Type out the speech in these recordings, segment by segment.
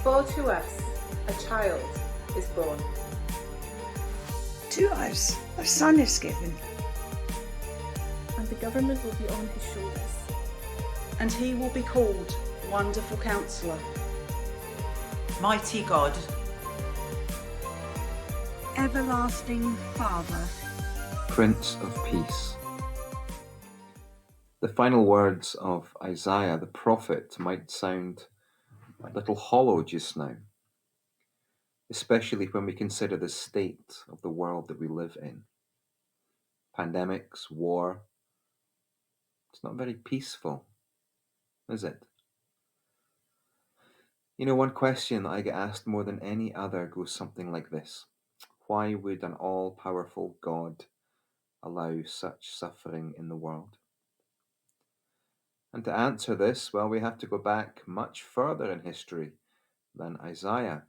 For to us a child is born. To us a son is given, and the government will be on his shoulders. And he will be called Wonderful Counselor, Mighty God, Everlasting Father, Prince of Peace. The final words of Isaiah the prophet might sound a little hollow just now, especially when we consider the state of the world that we live in. Pandemics, war, it's not very peaceful, is it? You know, one question that I get asked more than any other goes something like this. Why would an all-powerful God allow such suffering in the world? And to answer this, well, we have to go back much further in history than Isaiah.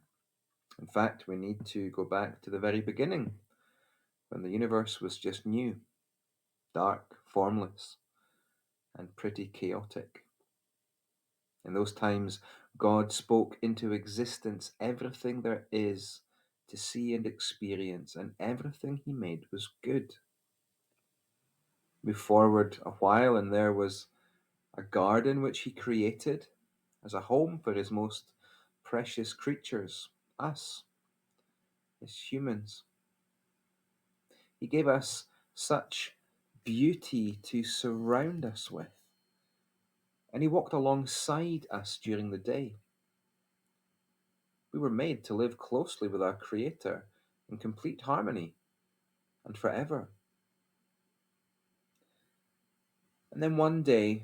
In fact, we need to go back to the very beginning, when the universe was just new, dark, formless, and pretty chaotic. In those times, God spoke into existence everything there is to see and experience, and everything he made was good. Move forward a while, and there was a garden which he created as a home for his most precious creatures, us, as humans. He gave us such beauty to surround us with, and he walked alongside us during the day. We were made to live closely with our Creator in complete harmony and forever. And then one day,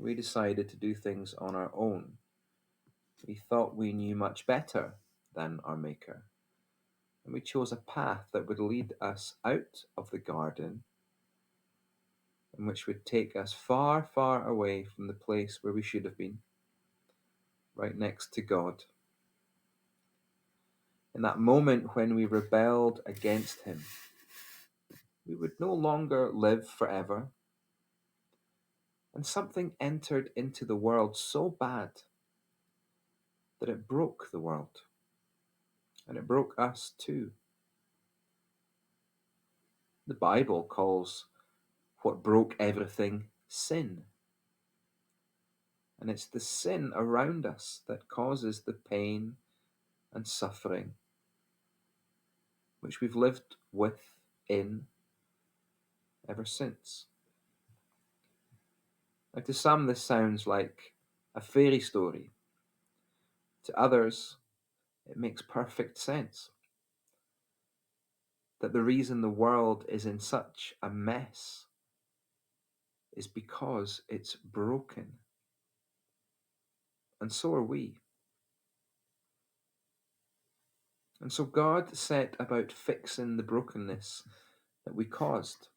we decided to do things on our own. We thought we knew much better than our Maker. And we chose a path that would lead us out of the garden and which would take us far, far away from the place where we should have been, right next to God. In that moment when we rebelled against him, we would no longer live forever. And something entered into the world so bad that it broke the world. And it broke us too. The Bible calls what broke everything sin. And it's the sin around us that causes the pain and suffering which we've lived with in ever since. Now, to some, this sounds like a fairy story. To others, it makes perfect sense. That the reason the world is in such a mess is because it's broken. And so are we. And so God set about fixing the brokenness that we caused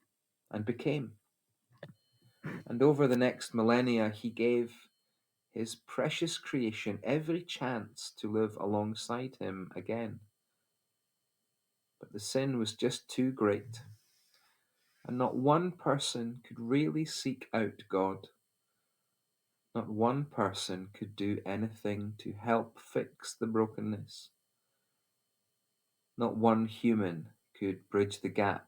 and became. And over the next millennia, he gave his precious creation every chance to live alongside him again. But the sin was just too great, and not one person could really seek out God. Not one person could do anything to help fix the brokenness. Not one human could bridge the gap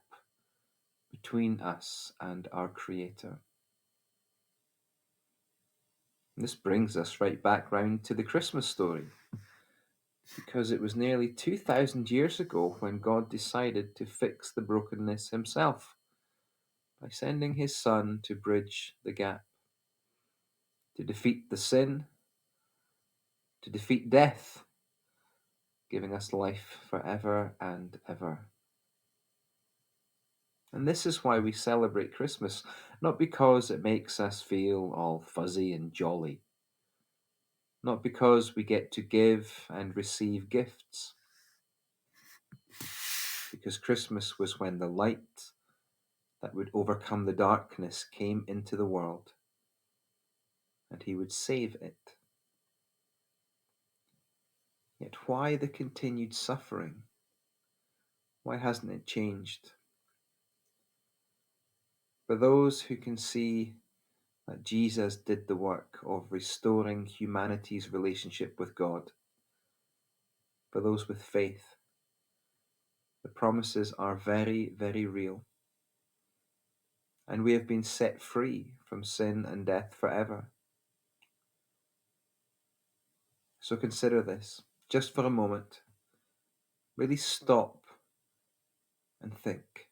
between us and our Creator. And this brings us right back round to the Christmas story, because it was nearly 2,000 years ago when God decided to fix the brokenness himself by sending his Son to bridge the gap, to defeat the sin, to defeat death, giving us life forever and ever. And this is why we celebrate Christmas, not because it makes us feel all fuzzy and jolly, not because we get to give and receive gifts, because Christmas was when the light that would overcome the darkness came into the world, and he would save it. Yet why the continued suffering? Why hasn't it changed? For those who can see that Jesus did the work of restoring humanity's relationship with God, for those with faith. The promises are very, very real. And we have been set free from sin and death forever. So consider this, just for a moment. Really stop and think.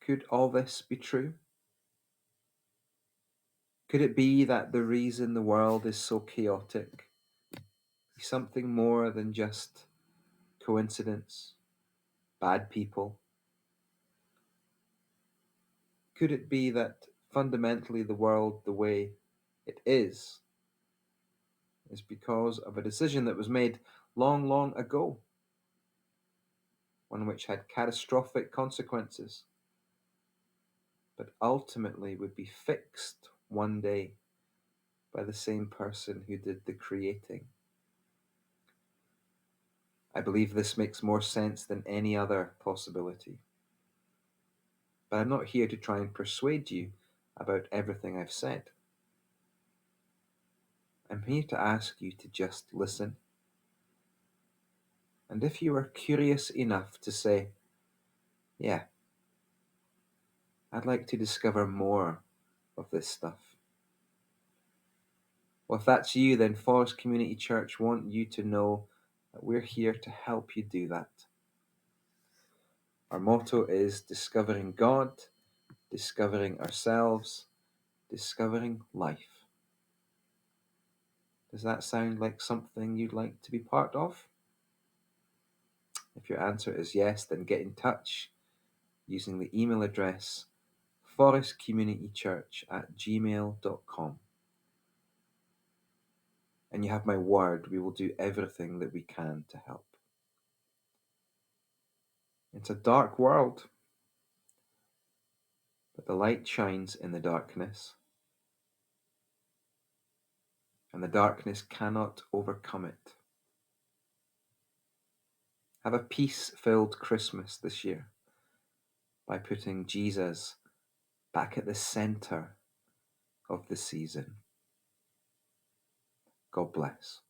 Could all this be true? Could it be that the reason the world is so chaotic is something more than just coincidence, bad people? Could it be that fundamentally the world, the way it is because of a decision that was made long, long ago, one which had catastrophic consequences, but ultimately would be fixed one day by the same person who did the creating? I believe this makes more sense than any other possibility. But I'm not here to try and persuade you about everything I've said. I'm here to ask you to just listen. And if you are curious enough to say, yeah, I'd like to discover more of this stuff. Well, if that's you, then Forest Community Church want you to know that we're here to help you do that. Our motto is discovering God, discovering ourselves, discovering life. Does that sound like something you'd like to be part of? If your answer is yes, then get in touch using the email address forestcommunitychurch@gmail.com. And you have my word, we will do everything that we can to help. It's a dark world, but the light shines in the darkness, and the darkness cannot overcome it. Have a peace-filled Christmas this year by putting Jesus back at the center of the season. God bless.